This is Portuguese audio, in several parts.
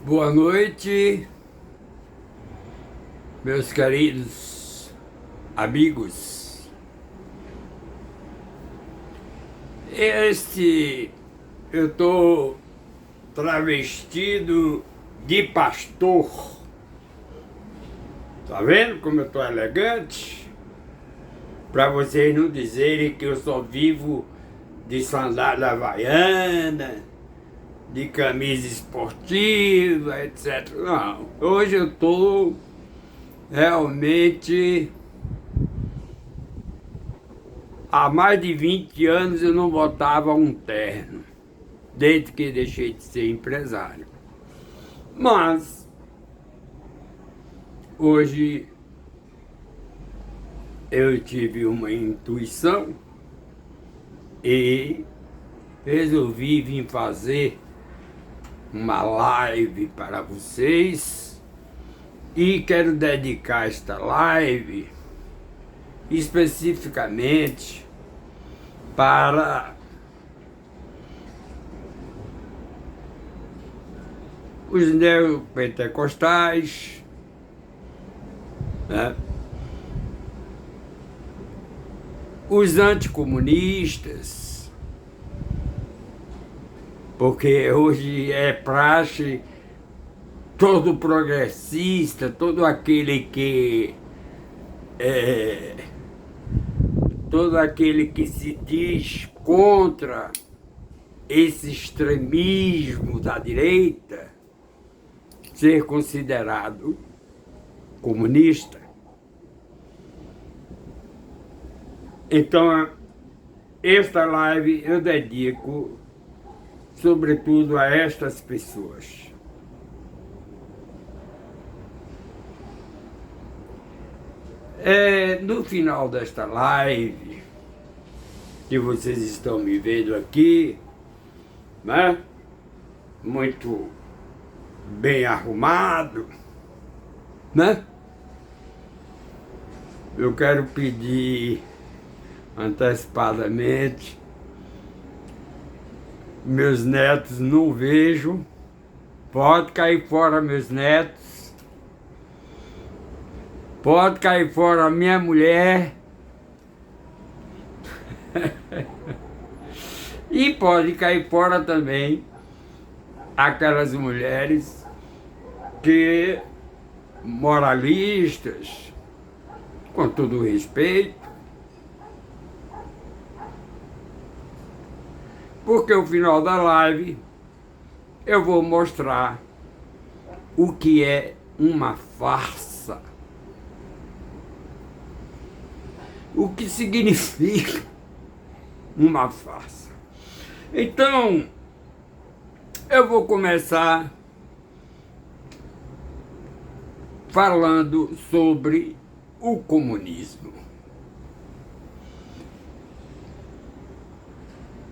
Boa noite, meus queridos amigos. Eu estou travestido de pastor. Tá vendo como eu estou elegante? Para vocês não dizerem que eu só vivo de sandália havaiana, de camisa esportiva, etc. Não, hoje eu estou realmente... Há mais de 20 anos eu não botava um terno, desde que deixei de ser empresário. Mas, hoje, eu tive uma intuição e resolvi vir fazer uma live para vocês e quero dedicar esta live especificamente para os neopentecostais, né? Os anticomunistas, porque hoje é praxe todo progressista, todo aquele que se diz contra esse extremismo da direita, ser considerado comunista. Então, esta live eu dedico sobretudo a estas pessoas. No final desta live, que vocês estão me vendo aqui, né? Muito bem arrumado, né? Eu quero pedir antecipadamente, meus netos não vejo, pode cair fora meus netos, pode cair fora a minha mulher, e pode cair fora também aquelas mulheres que, moralistas, com todo respeito, porque no final da live eu vou mostrar o que é uma farsa. O que significa uma farsa. Então, eu vou começar falando sobre o comunismo.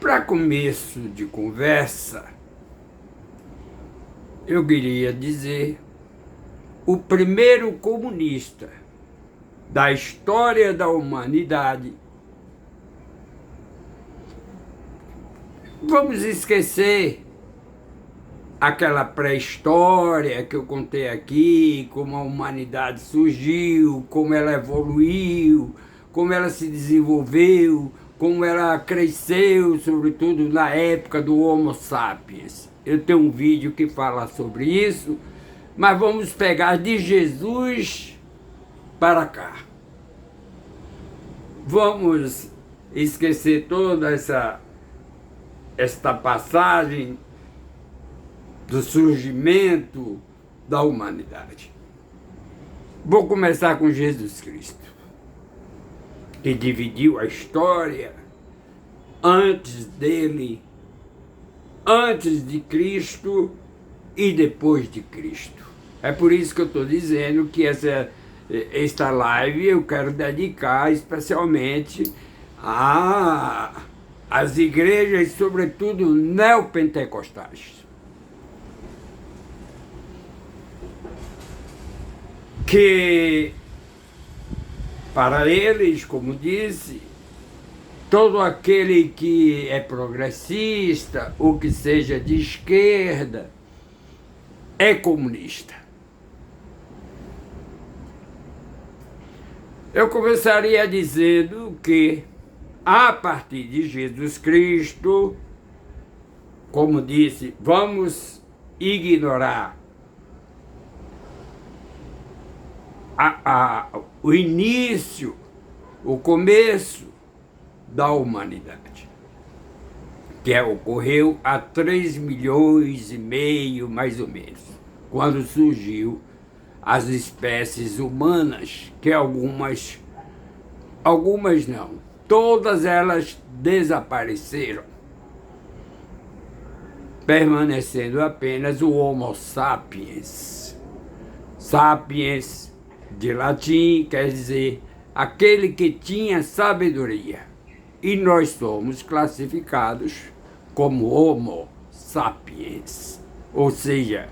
Para começo de conversa, eu queria dizer o primeiro comunista da história da humanidade. Vamos esquecer aquela pré-história que eu contei aqui, como a humanidade surgiu, como ela evoluiu, como ela se desenvolveu, como ela cresceu, sobretudo na época do Homo sapiens. Eu tenho um vídeo que fala sobre isso, mas vamos pegar de Jesus para cá. Vamos esquecer toda esta passagem do surgimento da humanidade. Vou começar com Jesus Cristo, que dividiu a história antes dele, antes de Cristo e depois de Cristo. É por isso que eu estou dizendo que esta live eu quero dedicar especialmente às igrejas, sobretudo neopentecostais, que para eles, como disse, todo aquele que é progressista ou que seja de esquerda é comunista. Eu começaria dizendo que, a partir de Jesus Cristo, como disse, vamos ignorar o início, o começo da humanidade, que ocorreu há 3,5 milhões, mais ou menos, quando surgiu as espécies humanas, que algumas não, todas elas desapareceram, permanecendo apenas o Homo sapiens. Sapiens, de latim, quer dizer aquele que tinha sabedoria. E nós somos classificados como Homo sapiens, ou seja,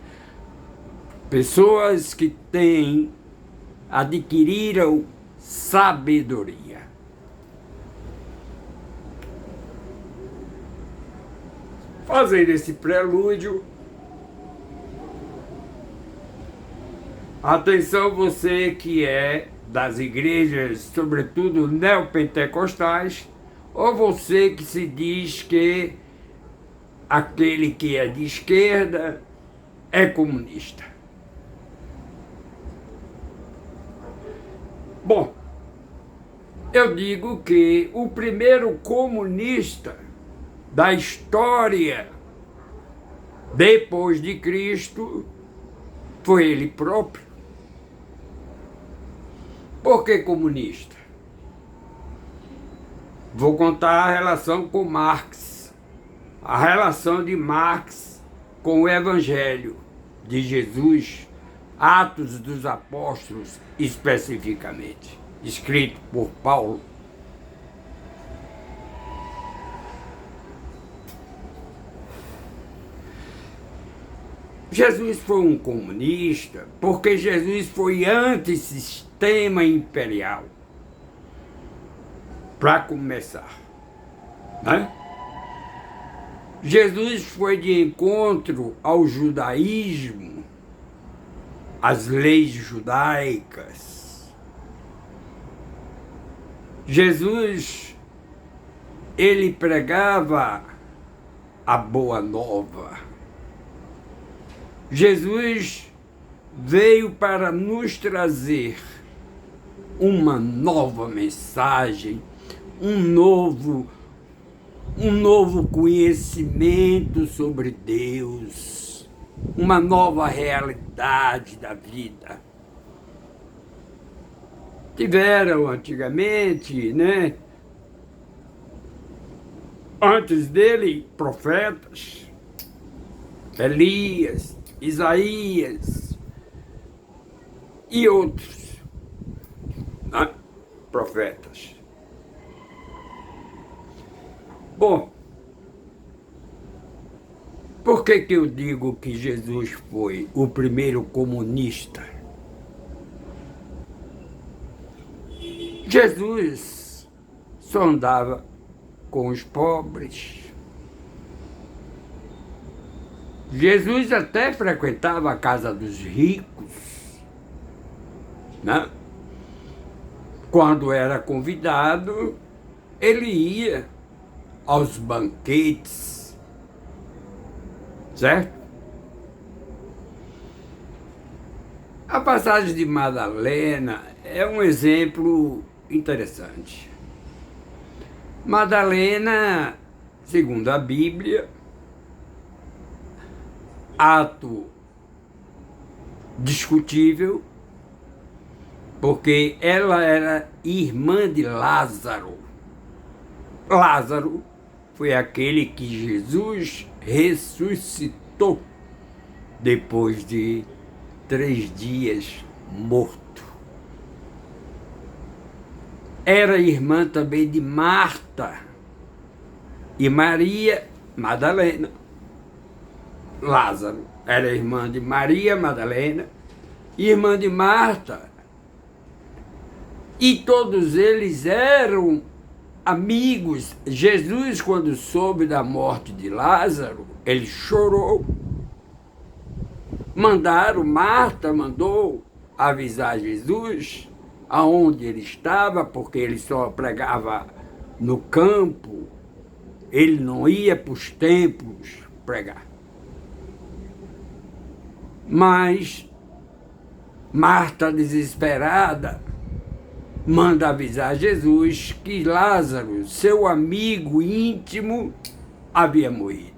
pessoas que adquiriram sabedoria. Fazendo esse prelúdio, atenção você que é das igrejas, sobretudo neopentecostais, ou você que se diz que aquele que é de esquerda é comunista. Bom, eu digo que o primeiro comunista da história depois de Cristo foi ele próprio. Por que comunista? Vou contar a relação com Marx, a relação de Marx com o Evangelho de Jesus, Atos dos Apóstolos especificamente, escrito por Paulo. Jesus foi um comunista porque Jesus foi antissistema imperial, para começar, né? Jesus foi de encontro ao judaísmo, às leis judaicas. Jesus, ele pregava a boa nova. Jesus veio para nos trazer uma nova mensagem, um novo conhecimento sobre Deus, uma nova realidade da vida. Tiveram antigamente, né, antes dele, profetas, Elias, Isaías e outros, né, profetas. Bom, por que eu digo que Jesus foi o primeiro comunista? Jesus só andava com os pobres. Jesus até frequentava a casa dos ricos, né? Quando era convidado, ele ia aos banquetes, certo? A passagem de Madalena é um exemplo interessante. Madalena, segundo a Bíblia, ato discutível, porque ela era irmã de Lázaro. Lázaro foi aquele que Jesus ressuscitou depois de 3 dias morto. Era irmã também de Marta e Maria Madalena. Lázaro era irmã de Maria Madalena, irmã de Marta, e todos eles eram amigos. Jesus, quando soube da morte de Lázaro, ele chorou. Marta mandou avisar Jesus aonde ele estava, porque ele só pregava no campo, ele não ia para os templos pregar. Mas Marta, desesperada, manda avisar Jesus que Lázaro, seu amigo íntimo, havia morrido.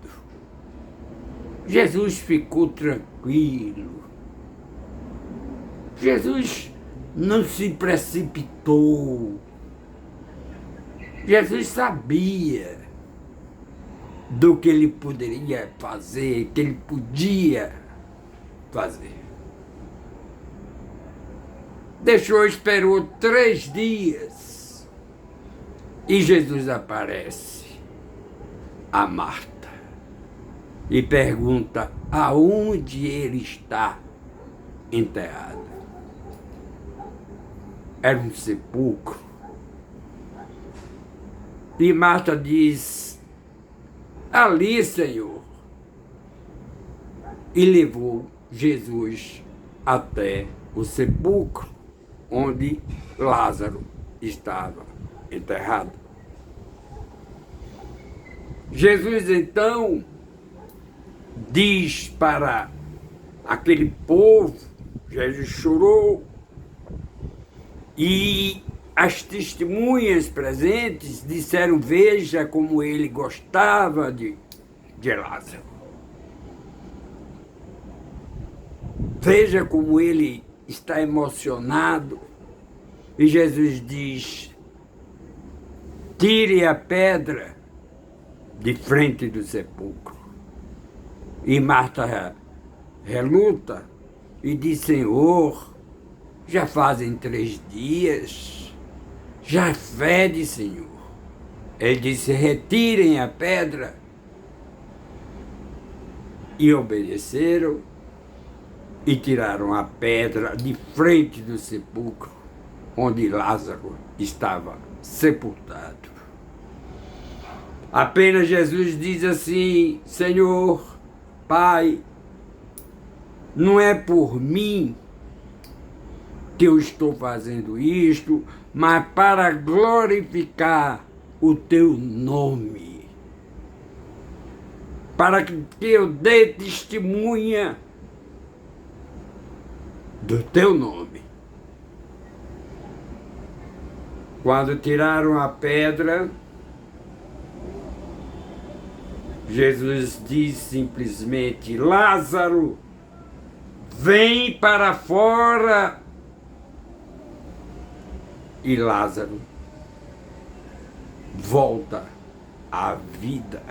Jesus ficou tranquilo. Jesus não se precipitou. Jesus sabia do que ele poderia fazer, que ele podia fazer. Esperou 3 dias e Jesus aparece a Marta e pergunta aonde ele está enterrado. Era um sepulcro. E Marta diz, ali, Senhor, e levou Jesus até o sepulcro onde Lázaro estava enterrado. Jesus, então, diz para aquele povo, Jesus chorou, e as testemunhas presentes disseram, veja como ele gostava de Lázaro. Veja como ele está emocionado. E Jesus diz, tire a pedra de frente do sepulcro. E Marta reluta e diz, Senhor, já fazem 3 dias, já fede, Senhor. Ele disse, retirem a pedra. E obedeceram e tiraram a pedra de frente do sepulcro, onde Lázaro estava sepultado. Apenas Jesus diz assim, Senhor, Pai, não é por mim que eu estou fazendo isto, mas para glorificar o teu nome, para que eu dê testemunha do teu nome. Quando tiraram a pedra, Jesus diz simplesmente, Lázaro, vem para fora. E Lázaro volta à vida.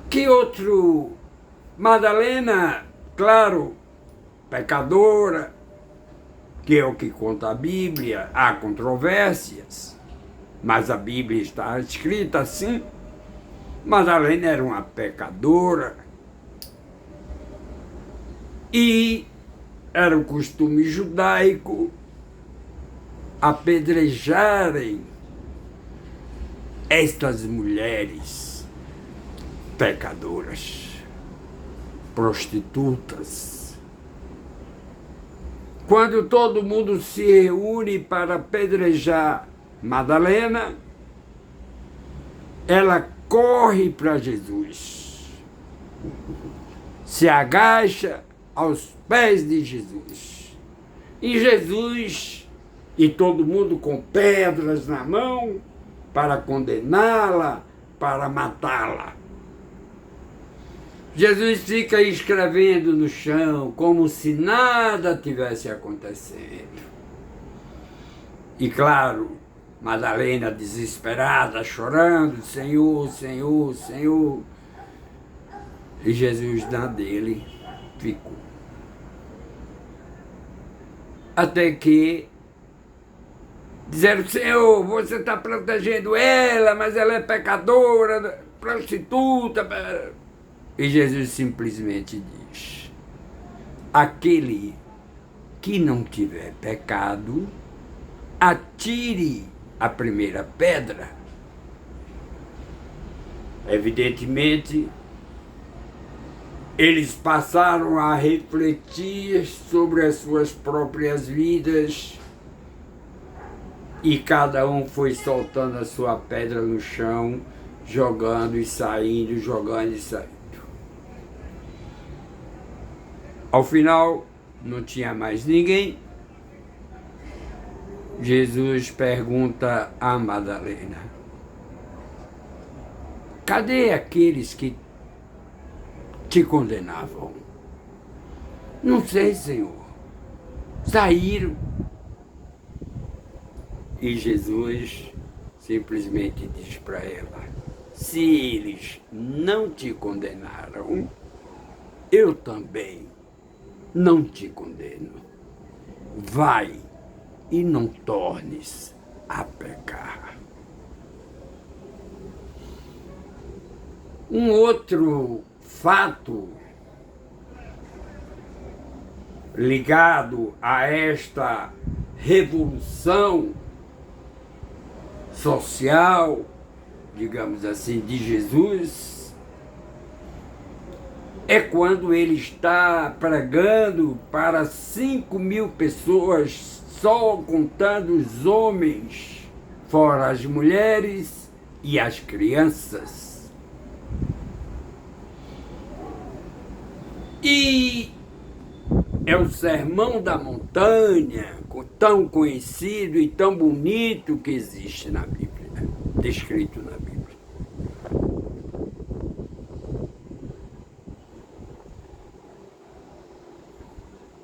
Que outro? Madalena, claro, pecadora, que é o que conta a Bíblia, há controvérsias, mas a Bíblia está escrita assim. Madalena era uma pecadora e era o costume judaico apedrejarem estas mulheres pecadoras, prostitutas. Quando todo mundo se reúne para apedrejar Madalena, ela corre para Jesus, se agacha aos pés de Jesus. E Jesus, e todo mundo com pedras na mão, para condená-la, para matá-la. Jesus fica escrevendo no chão, como se nada tivesse acontecendo. E claro, Madalena desesperada, chorando, Senhor, Senhor, Senhor. E Jesus na dele ficou. Até que disseram, Senhor, você está protegendo ela, mas ela é pecadora, prostituta. E Jesus simplesmente diz, aquele que não tiver pecado, atire a primeira pedra. Evidentemente, Eles passaram a refletir sobre as suas próprias vidas e cada um foi soltando a sua pedra no chão, jogando e saindo, jogando e saindo. Ao final, não tinha mais ninguém. Jesus pergunta a Madalena: cadê aqueles que te condenavam? Não sei, Senhor. Saíram. E Jesus simplesmente diz para ela: se eles não te condenaram, eu também não te condeno. Vai e não tornes a pecar. Um outro fato ligado a esta revolução social, digamos assim, de Jesus, é quando ele está pregando para 5.000 pessoas, só contando os homens, fora as mulheres e as crianças. E é o Sermão da Montanha, tão conhecido e tão bonito que existe na Bíblia, descrito na Bíblia.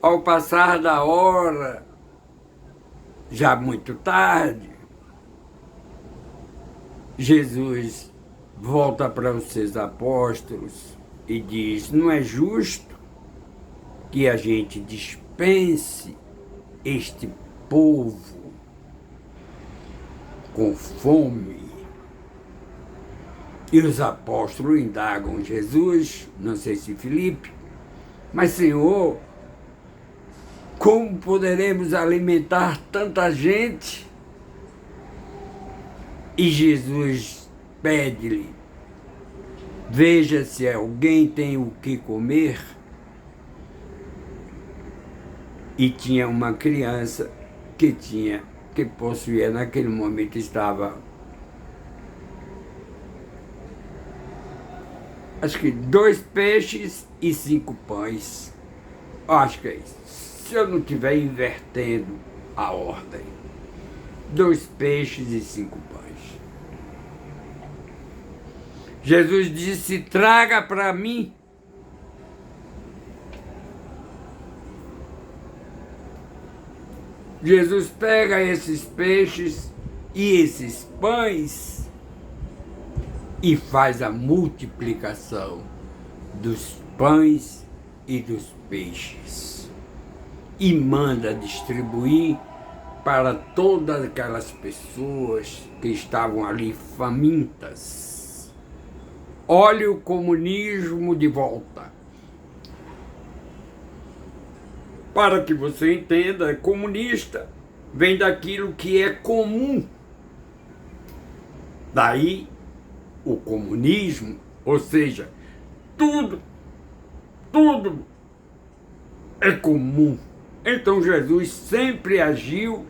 Ao passar da hora, já muito tarde, Jesus volta para os seus apóstolos e diz: não é justo que a gente dispense este povo com fome. E os apóstolos indagam Jesus, não sei se Filipe: mas Senhor, como poderemos alimentar tanta gente? E Jesus pede-lhe: veja se alguém tem o que comer. E tinha uma criança que possuía naquele momento, estava, acho que 2 peixes e 5 pães. Acho que é isso, se eu não estiver invertendo a ordem. 2 peixes e 5 pães. Jesus disse: traga para mim. Jesus pega esses peixes e esses pães e faz a multiplicação dos pães e dos peixes e manda distribuir para todas aquelas pessoas que estavam ali famintas. Olha o comunismo de volta. Para que você entenda, comunista vem daquilo que é comum. Daí o comunismo, ou seja, tudo é comum. Então Jesus sempre agiu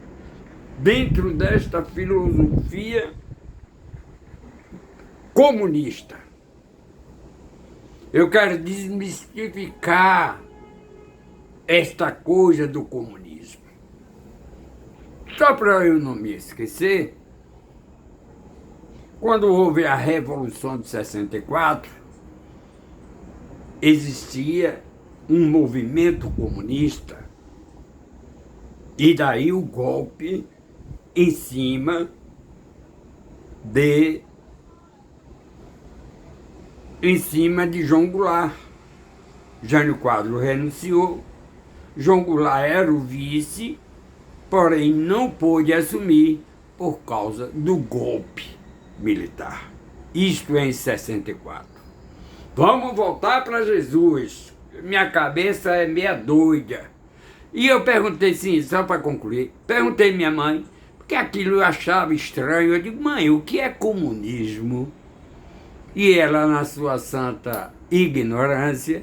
dentro desta filosofia comunista. Eu quero desmistificar esta coisa do comunismo. Só para eu não me esquecer, quando houve a Revolução de 64, existia um movimento comunista e daí o golpe em cima de João Goulart. Jânio Quadros renunciou. João Goulart era o vice, porém não pôde assumir por causa do golpe militar. Isto é em 64. Vamos voltar para Jesus. Minha cabeça é meia doida. E eu perguntei, sim, só para concluir, perguntei minha mãe, porque aquilo eu achava estranho. Eu digo: mãe, o que é comunismo? E ela, na sua santa ignorância,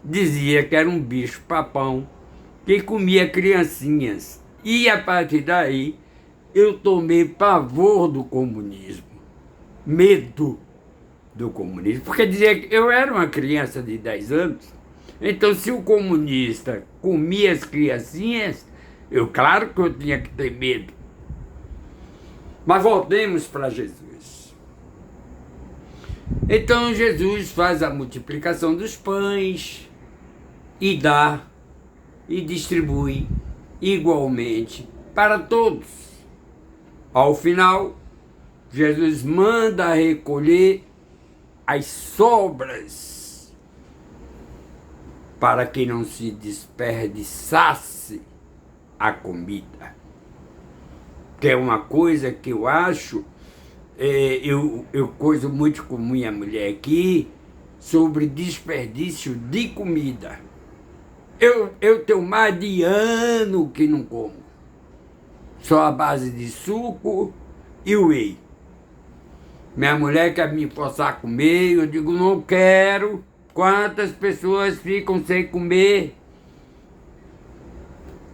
dizia que era um bicho-papão que comia criancinhas. E a partir daí eu tomei pavor do comunismo, medo do comunismo, porque dizia que eu era uma criança de 10 anos, então se o comunista comia as criancinhas, claro que eu tinha que ter medo. Mas voltemos para Jesus. Então Jesus faz a multiplicação dos pães e dá e distribui igualmente para todos. Ao final, Jesus manda recolher as sobras para que não se desperdiçasse a comida. Que é uma coisa que eu acho, eu coiso muito com minha mulher aqui, sobre desperdício de comida. Eu tenho mais de ano que não como. Só a base de suco e whey. Minha mulher quer me forçar a comer, eu digo, não quero. Quantas pessoas ficam sem comer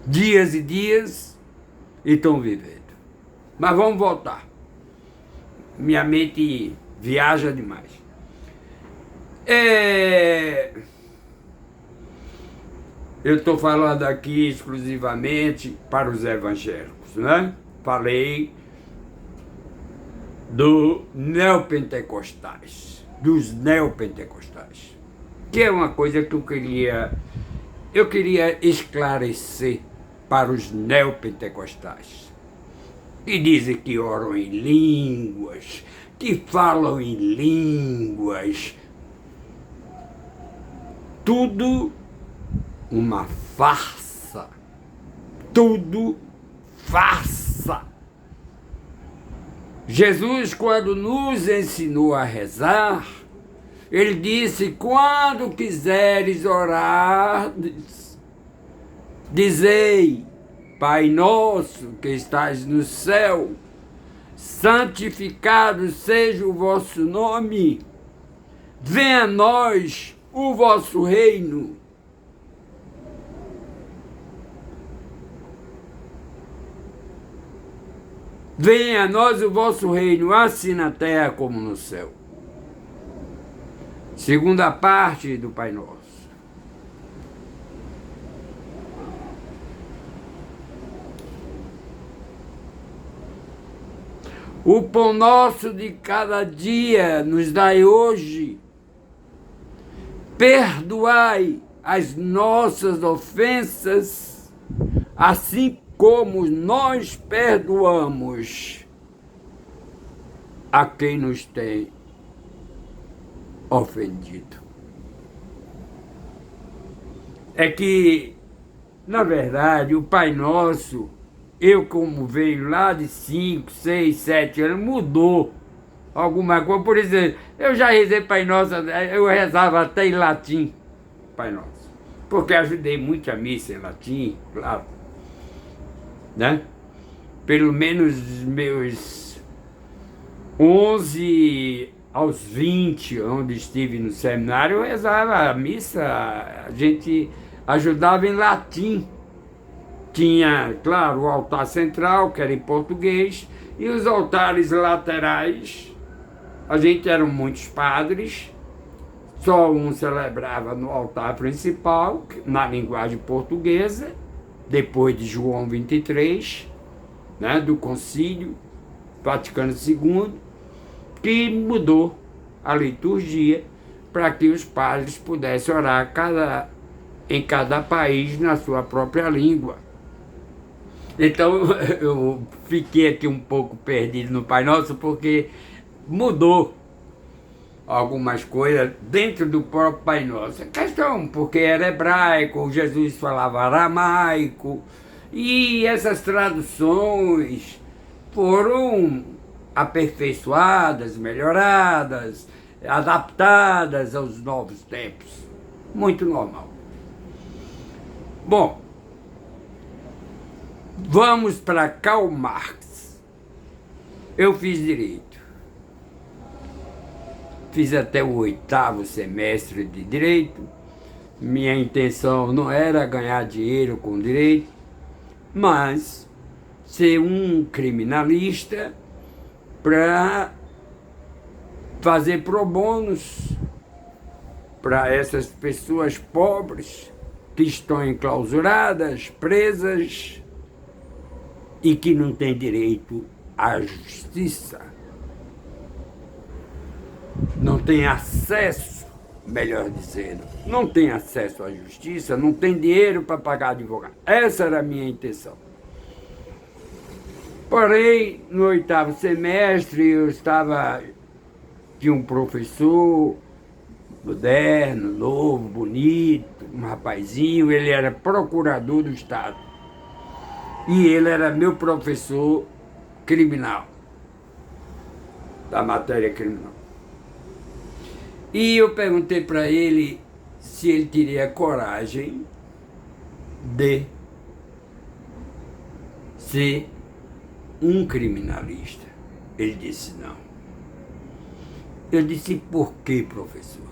dias e dias e estão vivendo. Mas vamos voltar. Minha mente viaja demais. Eu estou falando aqui exclusivamente para os evangélicos, né? Falei dos neopentecostais, que é uma coisa que eu queria esclarecer para os neopentecostais, que dizem que oram em línguas, que falam em línguas, tudo uma farsa, tudo farsa. Jesus, quando nos ensinou a rezar, ele disse, quando quiseres orar, dizei, Pai nosso que estás no céu, santificado seja o vosso nome, venha a nós o vosso reino. Venha a nós o vosso reino, assim na terra como no céu. Segunda parte do Pai Nosso. O pão nosso de cada dia nos dai hoje. Perdoai as nossas ofensas, assim como nós perdoamos a quem nos tem ofendido. É que, na verdade, o Pai Nosso, eu como venho lá de 5, 6, 7 anos, mudou alguma coisa. Por exemplo, eu já rezei Pai Nosso, eu rezava até em latim, Pai Nosso. Porque ajudei muito a missa em latim, claro. Né? Pelo menos meus 11 aos 20, onde estive no seminário, eu rezava a missa, a gente ajudava em latim. Tinha, claro, o altar central, que era em português, e os altares laterais, a gente eram muitos padres, só um celebrava no altar principal, na linguagem portuguesa, depois de João 23, né, do Concílio Vaticano II, que mudou a liturgia para que os padres pudessem orar em cada país na sua própria língua. Então eu fiquei aqui um pouco perdido no Pai Nosso, porque mudou algumas coisas dentro do próprio Pai Nosso. Questão, porque era hebraico, Jesus falava aramaico, e essas traduções foram aperfeiçoadas, melhoradas, adaptadas aos novos tempos. Muito normal. Bom, vamos para Karl Marx. Eu fiz direito. Fiz até o 8º semestre de Direito, Minha intenção não era ganhar dinheiro com direito, mas ser um criminalista para fazer pro bonos para essas pessoas pobres que estão enclausuradas, presas e que não têm direito à justiça. Não têm acesso, melhor dizendo, não têm acesso à justiça, não têm dinheiro para pagar advogado. Essa era a minha intenção. Porém, no 8º semestre, tinha um professor moderno, novo, bonito, um rapazinho, ele era procurador do Estado. E ele era meu professor criminal, da matéria criminal. E eu perguntei para ele se ele teria coragem de ser um criminalista. Ele disse não. Eu disse, por que, professor?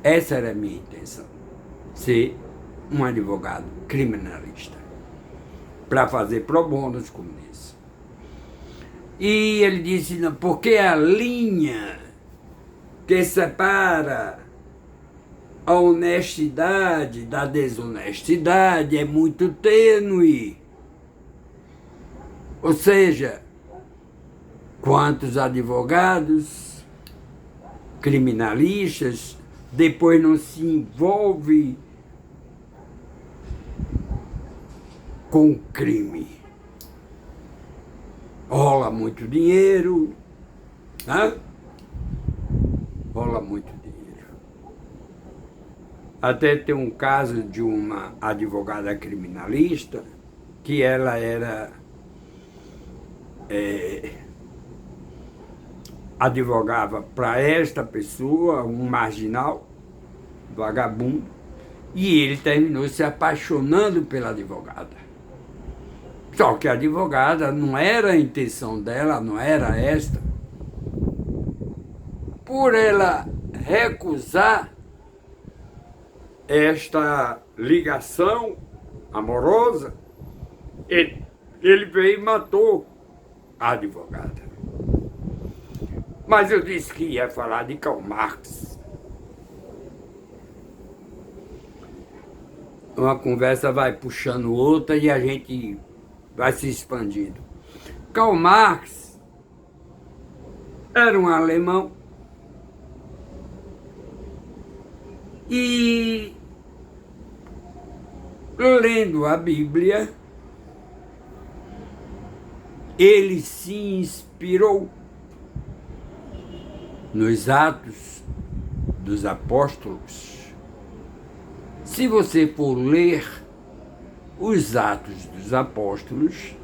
Essa era a minha intenção, ser um advogado criminalista, para fazer pro bonos como isso. E ele disse, não, porque a linha que separa a honestidade da desonestidade é muito tênue. Ou seja, quantos advogados criminalistas depois não se envolvem com crime. Rola muito dinheiro, né? Rola muito dinheiro. Até tem um caso de uma advogada criminalista que ela era advogava para esta pessoa, um marginal, vagabundo, e ele terminou se apaixonando pela advogada. Só que a advogada não era a intenção dela, não era esta. Por ela recusar esta ligação amorosa, ele veio e matou a advogada. Mas eu disse que ia falar de Karl Marx. Uma conversa vai puxando outra e a gente vai se expandindo. Karl Marx era um alemão e, lendo a Bíblia, ele se inspirou nos Atos dos Apóstolos. Se você for ler os Atos dos Apóstolos,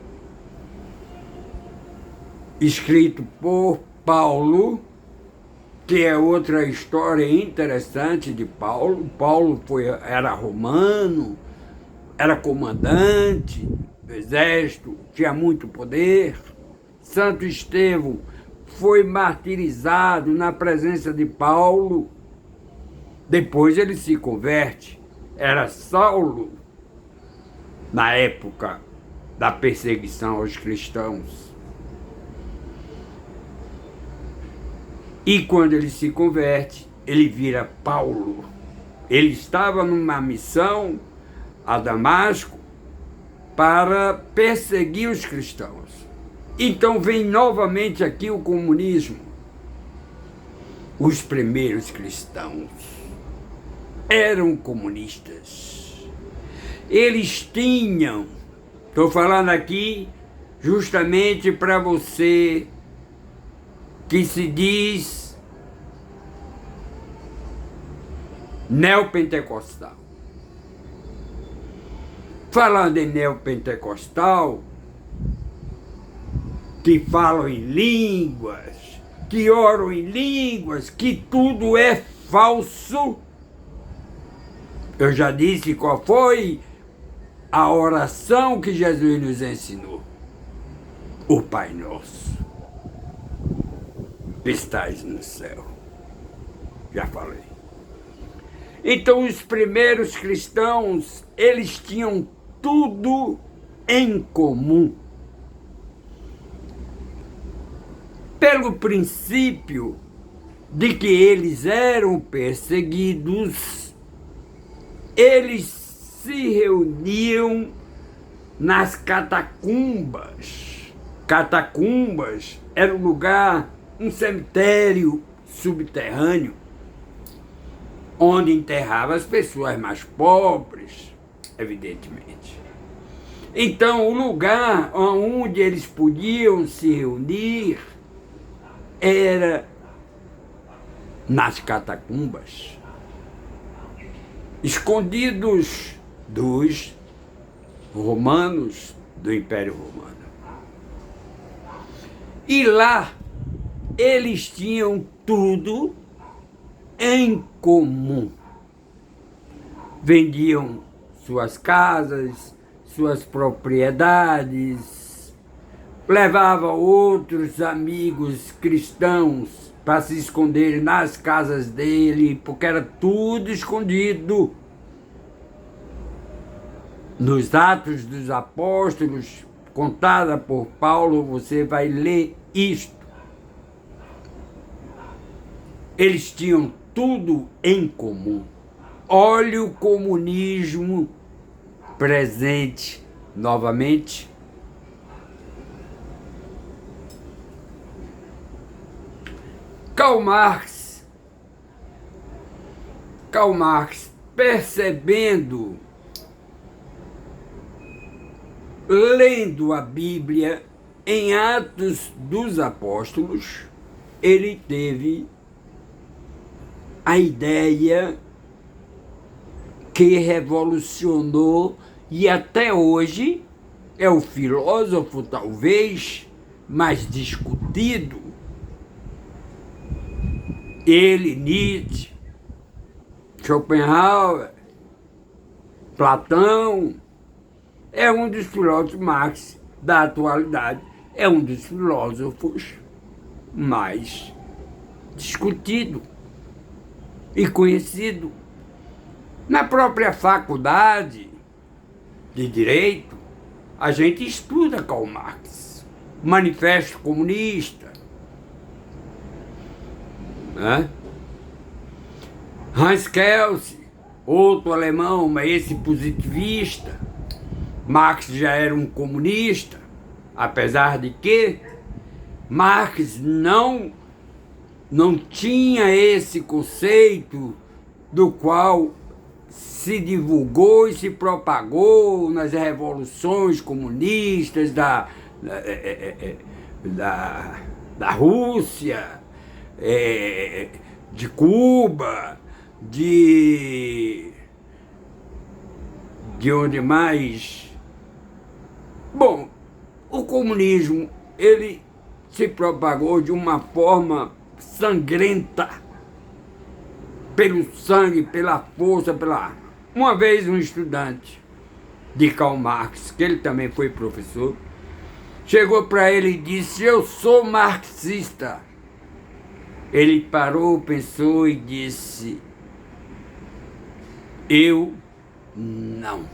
escrito por Paulo, que é outra história interessante de Paulo. Paulo era romano, era comandante do exército, tinha muito poder. Santo Estevão foi martirizado na presença de Paulo. Depois ele se converte. Era Saulo, na época da perseguição aos cristãos. E quando ele se converte, ele vira Paulo. Ele estava numa missão a Damasco para perseguir os cristãos. Então vem novamente aqui o comunismo. Os primeiros cristãos eram comunistas. Eles tinham, estou falando aqui justamente para você que se diz neopentecostal. Falando em neopentecostal, que falam em línguas, que oram em línguas, que tudo é falso. Eu já disse qual foi a oração que Jesus nos ensinou. O Pai Nosso, que estais no céu. Já falei. Então, os primeiros cristãos, eles tinham tudo em comum. Pelo princípio de que eles eram perseguidos, eles se reuniam nas catacumbas. Catacumbas era um lugar, um cemitério subterrâneo, onde enterrava as pessoas mais pobres, evidentemente. Então, o lugar onde eles podiam se reunir era nas catacumbas, escondidos dos romanos, do Império Romano. E lá eles tinham tudo em comum. Vendiam suas casas, suas propriedades, levavam outros amigos cristãos para se esconderem nas casas dele, porque era tudo escondido. Nos Atos dos Apóstolos, contada por Paulo, você vai ler isto. Eles tinham tudo em comum. Olha o comunismo presente novamente. Karl Marx, percebendo, lendo a Bíblia em Atos dos Apóstolos, ele teve a ideia que revolucionou e até hoje é o filósofo talvez mais discutido. Ele, Nietzsche, Schopenhauer, Platão, é um dos filósofos. Marx da atualidade é um dos filósofos mais discutido e conhecido. Na própria faculdade de Direito, a gente estuda Karl Marx, Manifesto Comunista, né? Hans Kelsen, outro alemão, mas esse positivista. Marx já era um comunista, apesar de que Marx não tinha esse conceito do qual se divulgou e se propagou nas revoluções comunistas da Rússia, de Cuba, de onde mais? Bom, o comunismo, ele se propagou de uma forma sangrenta, pelo sangue, pela força, pela arma. Uma vez um estudante de Karl Marx, que ele também foi professor, chegou para ele e disse: eu sou marxista. Ele parou, pensou e disse: eu não.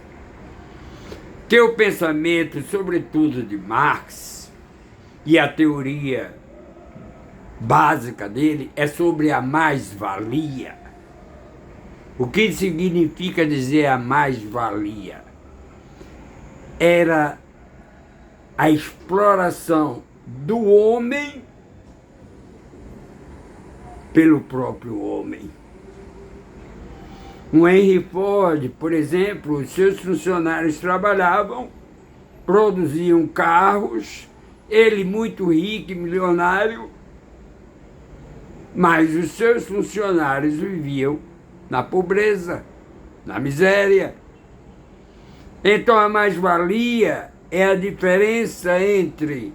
Teu pensamento, sobretudo de Marx, e a teoria básica dele é sobre a mais-valia. O que significa dizer a mais-valia? Era a exploração do homem pelo próprio homem. Um Henry Ford, por exemplo, os seus funcionários trabalhavam, produziam carros, ele muito rico e milionário, mas os seus funcionários viviam na pobreza, na miséria. Então a mais-valia é a diferença entre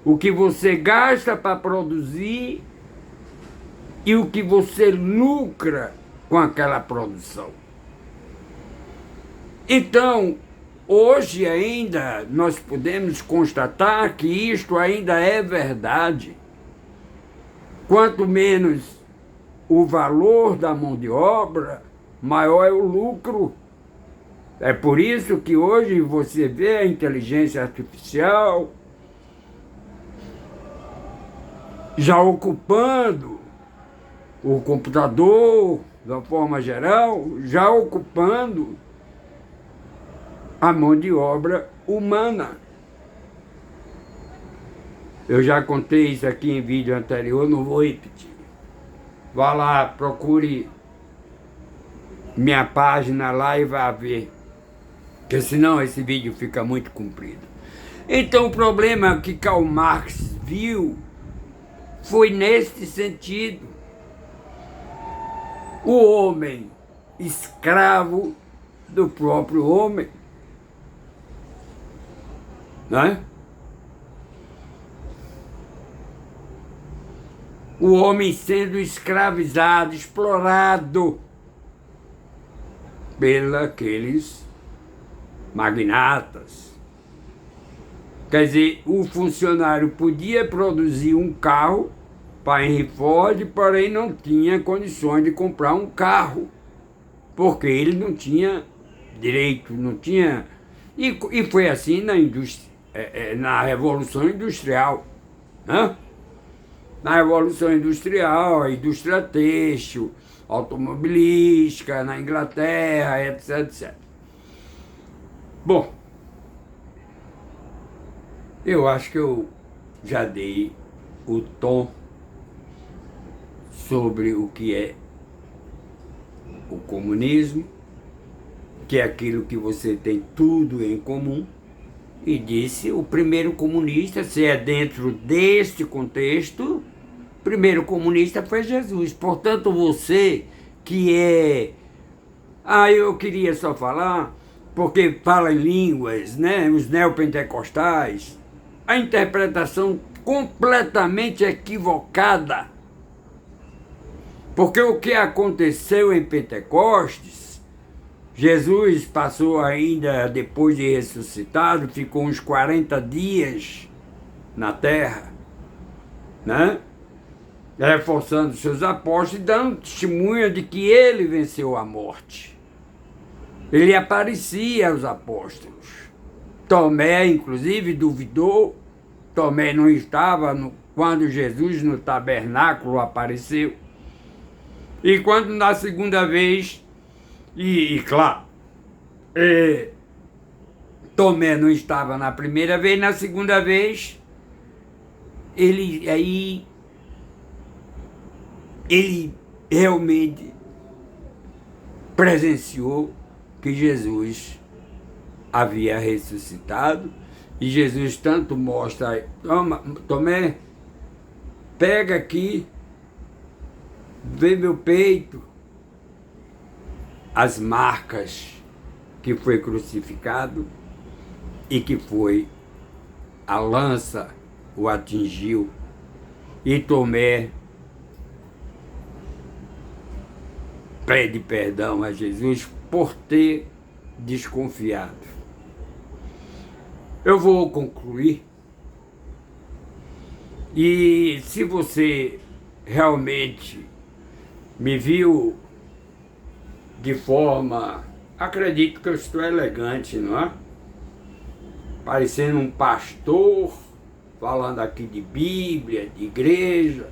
o que você gasta para produzir e o que você lucra com aquela produção. Então, hoje ainda nós podemos constatar que isto ainda é verdade. Quanto menos o valor da mão de obra, maior é o lucro. É por isso que hoje você vê a inteligência artificial já ocupando o computador, de forma geral, já ocupando a mão de obra humana. Eu já contei isso aqui em vídeo anterior, não vou repetir. Vá lá, procure minha página lá e vá ver, porque senão esse vídeo fica muito comprido. Então o problema que Karl Marx viu foi neste sentido. O homem escravo do próprio homem, né? O homem sendo escravizado, explorado pelos magnatas. Quer dizer, o funcionário podia produzir um carro para Henry Ford, porém não tinha condições de comprar um carro, porque ele não tinha direito, não tinha... E foi assim na indústria, na Revolução Industrial, né? Na Revolução Industrial, a indústria têxtil, automobilística, na Inglaterra, etc, etc. Bom, eu acho que eu já dei o tom sobre o que é o comunismo, que é aquilo que você tem tudo em comum, e disse o primeiro comunista, se é dentro deste contexto, o primeiro comunista foi Jesus. Portanto, você que é... eu queria só falar, porque fala em línguas, né? Os neopentecostais, a interpretação completamente equivocada. Porque o que aconteceu em Pentecostes, Jesus passou ainda, depois de ressuscitado, ficou uns 40 dias na terra, né? Reforçando seus apóstolos e dando testemunha de que ele venceu a morte. Ele aparecia aos apóstolos. Tomé, inclusive, duvidou. Tomé não estava quando Jesus no tabernáculo apareceu. E quando na segunda vez, claro, Tomé não estava na primeira vez, na segunda vez, ele realmente presenciou que Jesus havia ressuscitado, e Jesus tanto mostra, toma, Tomé, pega aqui, vê meu peito, as marcas que foi crucificado e que foi a lança o atingiu, e Tomé pede perdão a Jesus por ter desconfiado. Eu vou concluir, e se você realmente me viu de forma, acredito que eu estou elegante, não é? Parecendo um pastor, falando aqui de Bíblia, de igreja,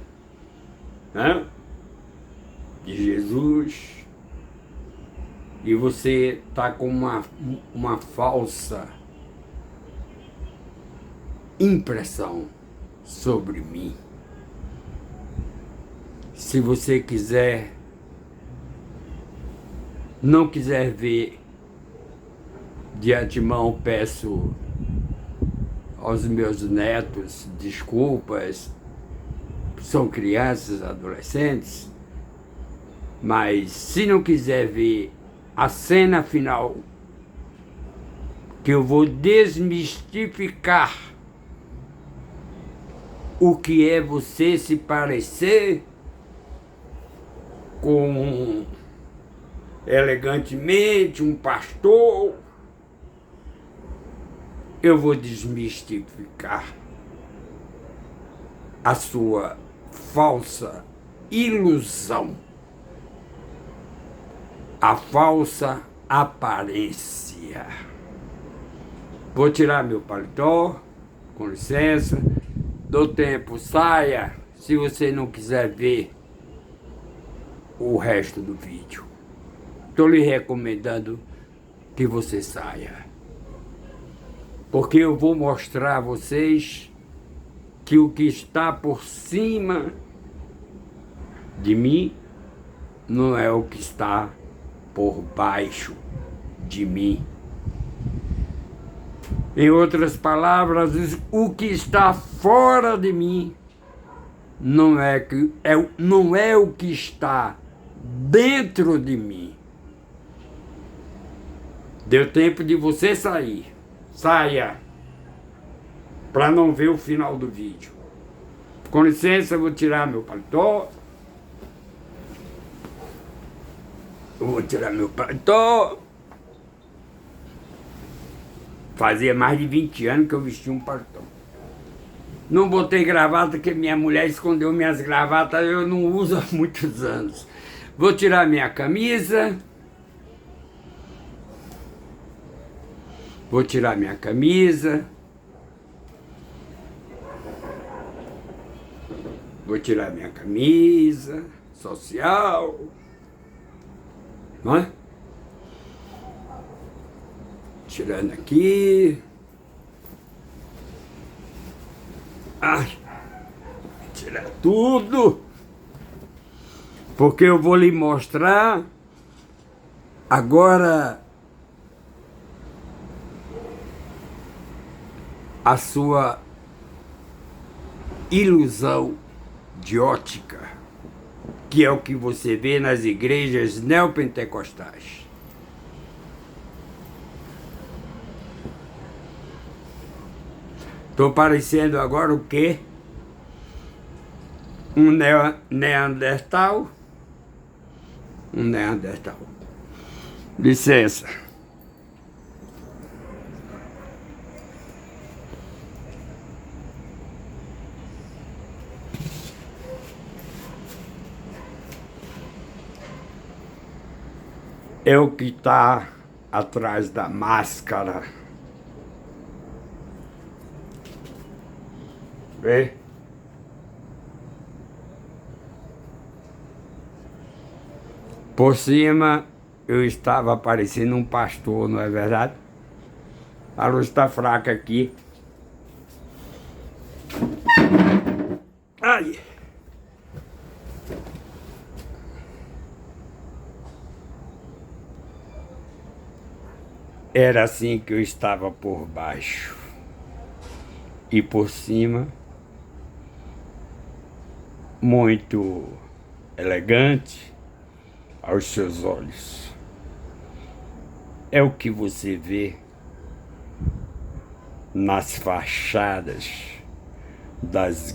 né? De Jesus, e você está com uma falsa impressão sobre mim. Se você não quiser ver, de antemão peço aos meus netos desculpas, são crianças, adolescentes, mas se não quiser ver a cena final, que eu vou desmistificar o que é você se parecer com elegantemente um pastor, eu vou desmistificar a sua falsa ilusão a falsa aparência. Vou tirar meu paletó, com licença. Dou tempo, saia, se você não quiser ver o resto do vídeo. Estou lhe recomendando que você saia. Porque eu vou mostrar a vocês que o que está por cima de mim não é o que está por baixo de mim. Em outras palavras, o que está fora de mim não é o que está dentro de mim. Deu tempo de você sair. Saia, para não ver o final do vídeo. Com licença, eu vou tirar meu paletó. Fazia mais de 20 anos que eu vestia um paletó. Não botei gravata, porque minha mulher escondeu minhas gravatas, eu não uso há muitos anos. Vou tirar minha camisa. Vou tirar minha camisa. Vou tirar minha camisa social. Não é? Tirando aqui. Ai, tirar tudo. Porque eu vou lhe mostrar agora a sua ilusão de ótica, que é o que você vê nas igrejas neopentecostais. Estou parecendo agora o quê? Um neandertal? Um neandertal. Licença. É o que está atrás da máscara. Vê? Por cima, eu estava parecendo um pastor, não é verdade? A luz está fraca aqui. Ai! Era assim que eu estava por baixo. E por cima, muito elegante aos seus olhos. É o que você vê nas fachadas dessas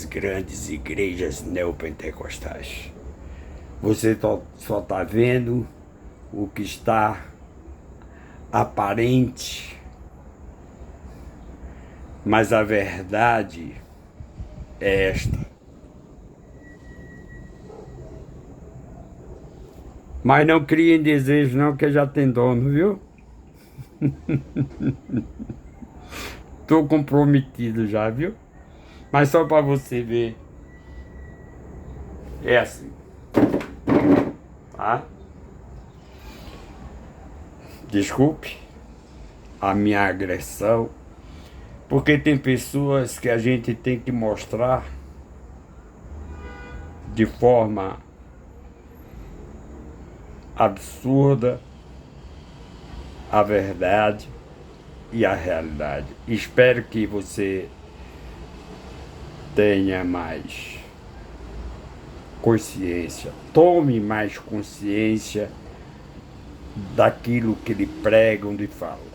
grandes igrejas neopentecostais. Você só está vendo o que está aparente, mas a verdade é esta. Mas não criem desejo não, que já tem dono, viu? Tô comprometido já, viu? Mas só para você ver. É assim. Tá? Desculpe a minha agressão, porque tem pessoas que a gente tem que mostrar de forma absurda a verdade e a realidade. Espero que você tenha mais consciência, tome mais consciência daquilo que lhe pregam e falam.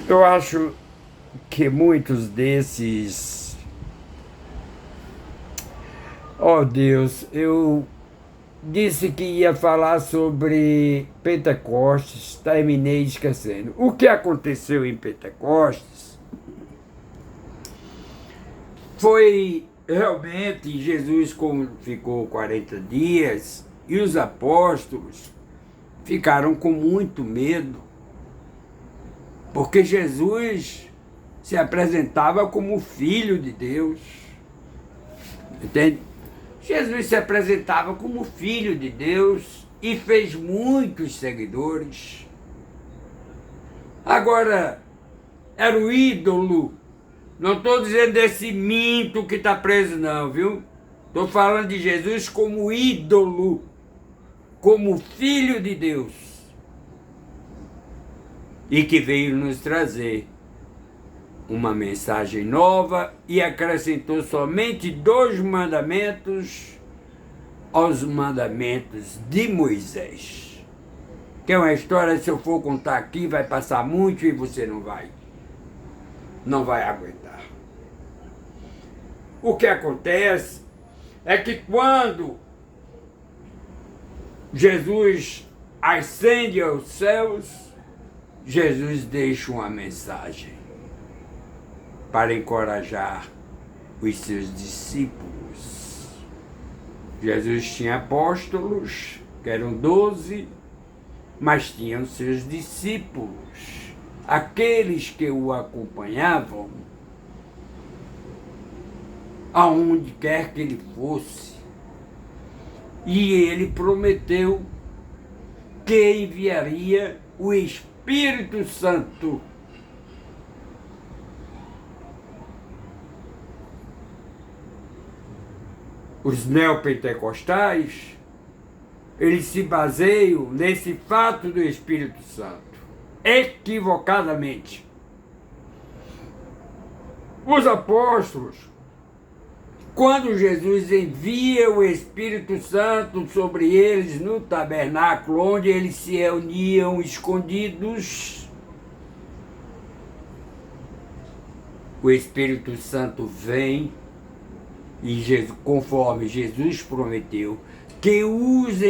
Eu acho que muitos desses... Oh Deus, eu disse que ia falar sobre Pentecostes, terminei esquecendo. O que aconteceu em Pentecostes foi realmente Jesus ficou 40 dias e os apóstolos ficaram com muito medo, porque Jesus se apresentava como Filho de Deus, entende? Jesus se apresentava como Filho de Deus e fez muitos seguidores. Agora, era o ídolo. Não estou dizendo desse minto que está preso, não, viu? Estou falando de Jesus como ídolo, como Filho de Deus, e que veio nos trazer uma mensagem nova e acrescentou somente 2 mandamentos aos mandamentos de Moisés. Que é uma história, se eu for contar aqui, vai passar muito e você não vai aguentar. O que acontece é que quando Jesus ascende aos céus, Jesus deixa uma mensagem para encorajar os seus discípulos. Jesus tinha apóstolos, que eram 12, mas tinham seus discípulos, aqueles que o acompanhavam, aonde quer que ele fosse. E ele prometeu que enviaria o Espírito Santo. Os neopentecostais, eles se baseiam nesse fato do Espírito Santo, equivocadamente. Os apóstolos, quando Jesus envia o Espírito Santo sobre eles no tabernáculo, onde eles se reuniam escondidos, o Espírito Santo vem e, conforme Jesus prometeu, que os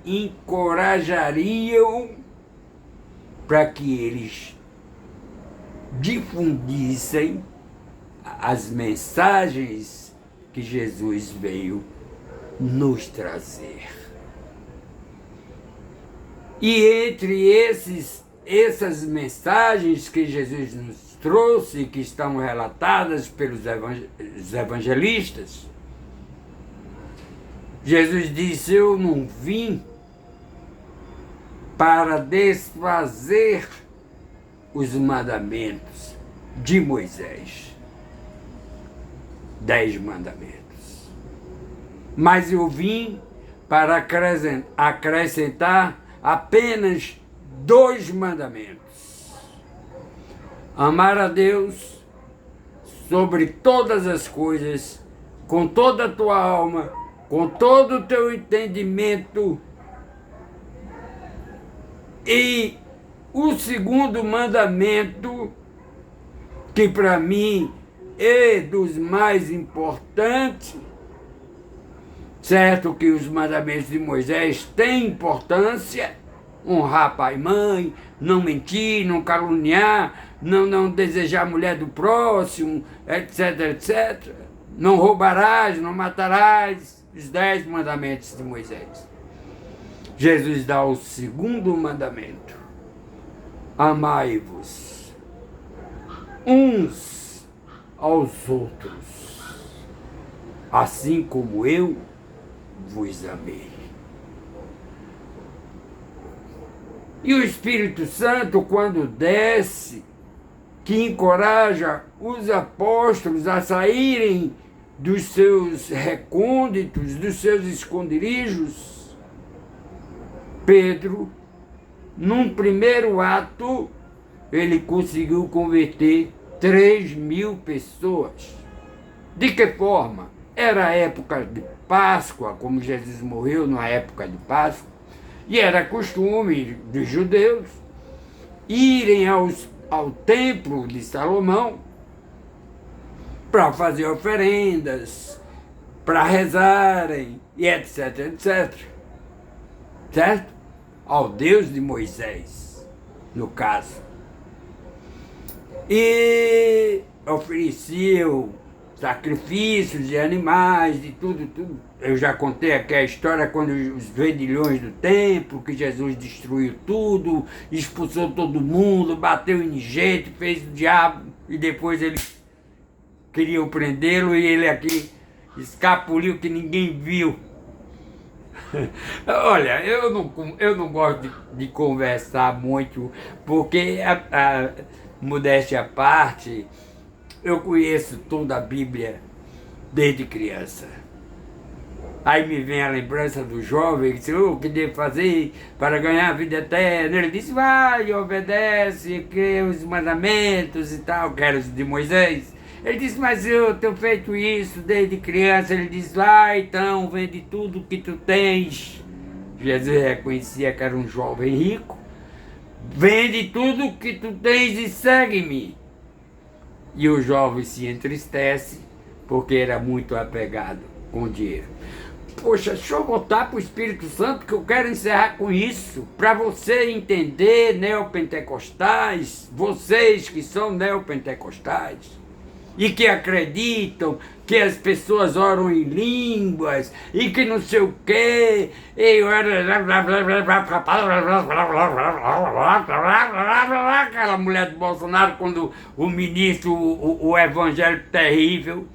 encorajariam para que eles difundissem as mensagens que Jesus veio nos trazer. E entre essas mensagens que Jesus nos trouxe, que estão relatadas pelos evangelistas, Jesus disse: eu não vim para desfazer os mandamentos de Moisés, 10 mandamentos, mas eu vim para acrescentar apenas 2 mandamentos: amar a Deus sobre todas as coisas, com toda a tua alma, com todo o teu entendimento, e o segundo mandamento, que para mim é dos mais importantes, certo que os mandamentos de Moisés têm importância: honrar pai e mãe, não mentir, não caluniar, não desejar a mulher do próximo, etc, etc. Não roubarás, não matarás, os 10 mandamentos de Moisés. Jesus dá o segundo mandamento: amai-vos uns aos outros, assim como eu vos amei. E o Espírito Santo, quando desce, que encoraja os apóstolos a saírem dos seus recônditos, dos seus esconderijos, Pedro, num primeiro ato, ele conseguiu converter 3.000 pessoas. De que forma? Era a época de Páscoa, como Jesus morreu na época de Páscoa, e era costume dos judeus irem ao templo de Salomão para fazer oferendas, para rezarem, e etc, etc. Certo? Ao Deus de Moisés, no caso. E ofereciam sacrifícios de animais, de tudo, tudo. Eu já contei aqui a história quando os vendilhões do templo, que Jesus destruiu tudo, expulsou todo mundo, bateu em gente, fez o diabo, e depois eles queriam prendê-lo e ele aqui escapuliu que ninguém viu. Olha, eu não gosto de conversar muito, porque modéstia à parte, eu conheço toda a Bíblia desde criança. Aí me vem a lembrança do jovem que disse, o que devo fazer para ganhar a vida eterna? Ele disse, vai, obedece, crê os mandamentos e tal, que eram os de Moisés. Ele disse, mas eu tenho feito isso desde criança. Ele disse, vai então, vende tudo que tu tens. Jesus reconhecia que era um jovem rico. Vende tudo que tu tens e segue-me. E o jovem se entristece, porque era muito apegado com o dinheiro. Poxa, deixa eu voltar para o Espírito Santo, que eu quero encerrar com isso, para você entender, neopentecostais, vocês que são neopentecostais, e que acreditam que as pessoas oram em línguas, e que não sei o quê, aquela mulher do Bolsonaro, quando o ministro, o evangelho terrível,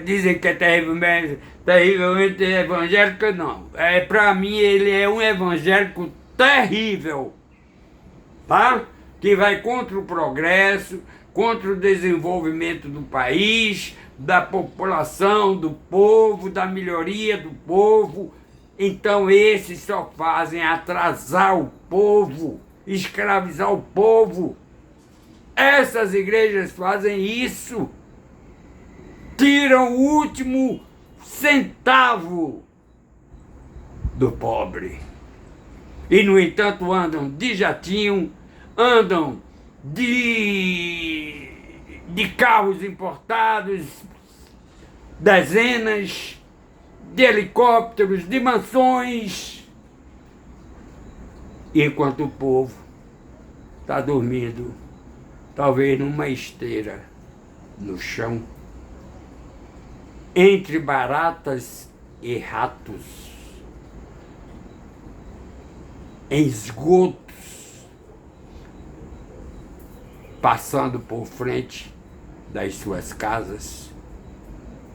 dizem que é terrivelmente evangélico, não. Para mim ele é um evangélico terrível, tá? Que vai contra o progresso, contra o desenvolvimento do país, da população, do povo, da melhoria do povo. Então esses só fazem atrasar o povo, escravizar o povo. Essas igrejas fazem isso. Tiram o último centavo do pobre. E, no entanto, andam de jatinho, andam de carros importados, dezenas de helicópteros, de mansões, enquanto o povo está dormindo, talvez numa esteira no chão, entre baratas e ratos, em esgotos, passando por frente das suas casas,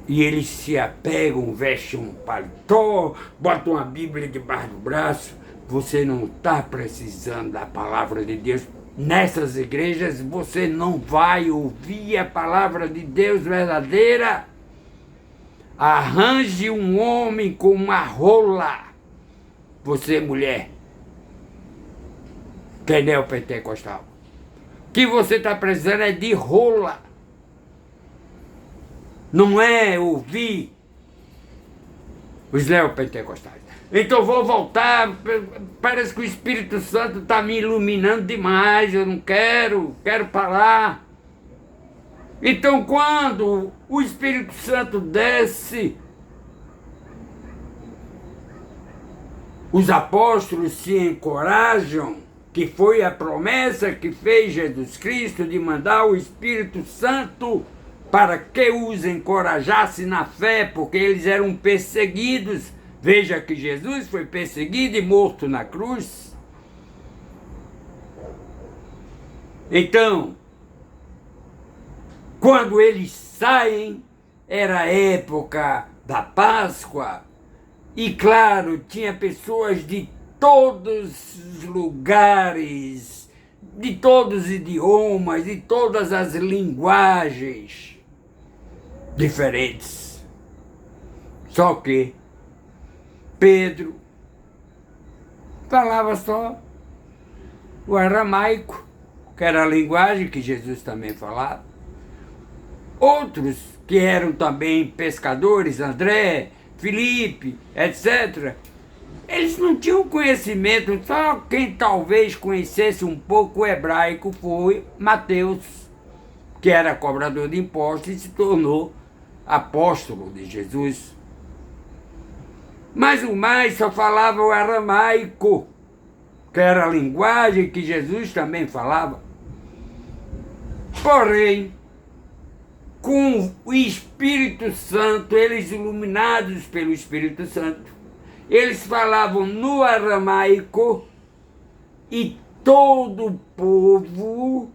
e eles se apegam, vestem um paletó, botam uma Bíblia debaixo do braço. Você não está precisando da palavra de Deus. Nessas igrejas você não vai ouvir a palavra de Deus verdadeira. Arranje um homem com uma rola, você mulher, que é neopentecostal. O que você está precisando é de rola. Não é ouvir os neopentecostais. Então vou voltar, parece que o Espírito Santo está me iluminando demais, eu não quero parar. Então quando o Espírito Santo desce, os apóstolos se encorajam, que foi a promessa que fez Jesus Cristo de mandar o Espírito Santo para que os encorajasse na fé, porque eles eram perseguidos. Veja que Jesus foi perseguido e morto na cruz. Então, quando eles saem, era a época da Páscoa, e claro, tinha pessoas de todos os lugares, de todos os idiomas, de todas as linguagens diferentes. Só que Pedro falava só o aramaico, que era a linguagem que Jesus também falava. Outros que eram também pescadores, André, Filipe, etc., eles não tinham conhecimento, só quem talvez conhecesse um pouco o hebraico foi Mateus, que era cobrador de impostos e se tornou apóstolo de Jesus. Mas o mais só falava o aramaico, que era a linguagem que Jesus também falava. Porém, com o Espírito Santo, eles iluminados pelo Espírito Santo, eles falavam no aramaico e todo o povo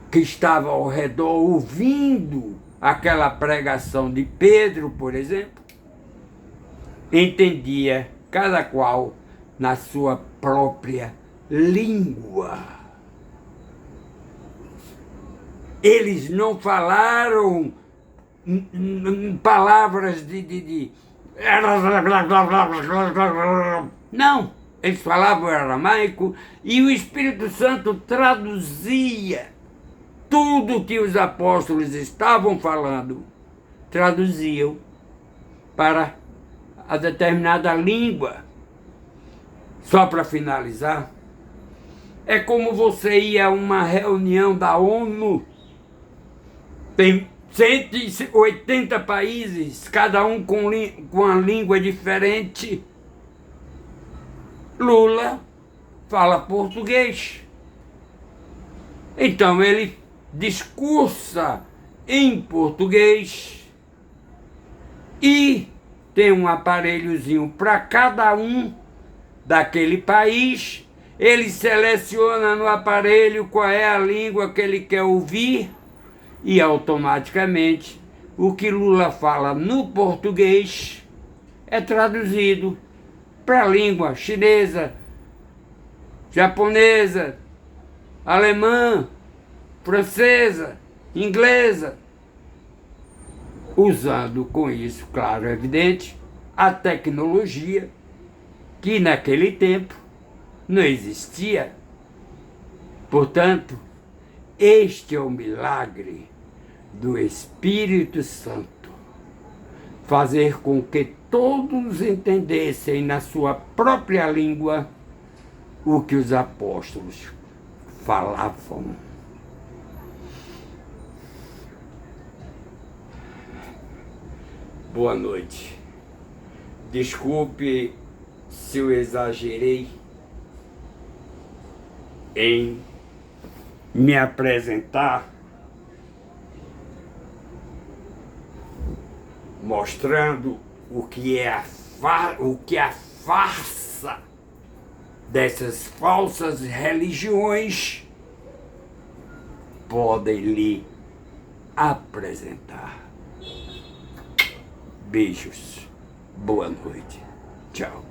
que estava ao redor ouvindo aquela pregação de Pedro, por exemplo, entendia cada qual na sua própria língua. Eles não falaram palavras de... Não, eles falavam aramaico e o Espírito Santo traduzia tudo que os apóstolos estavam falando, traduziam para a determinada língua. Só para finalizar, é como você ir a uma reunião da ONU, tem 180 países, cada um com a língua diferente. Lula fala português. Então ele discursa em português e tem um aparelhozinho para cada um daquele país. Ele seleciona no aparelho qual é a língua que ele quer ouvir e automaticamente o que Lula fala no português é traduzido para a língua chinesa, japonesa, alemã, francesa, inglesa, usando com isso, claro, evidente, a tecnologia que naquele tempo não existia. Portanto, este é o milagre do Espírito Santo, fazer com que todos entendessem na sua própria língua o que os apóstolos falavam. Boa noite. Desculpe se eu exagerei em me apresentar mostrando o que é a farsa dessas falsas religiões podem lhe apresentar. Beijos. Boa noite. Tchau.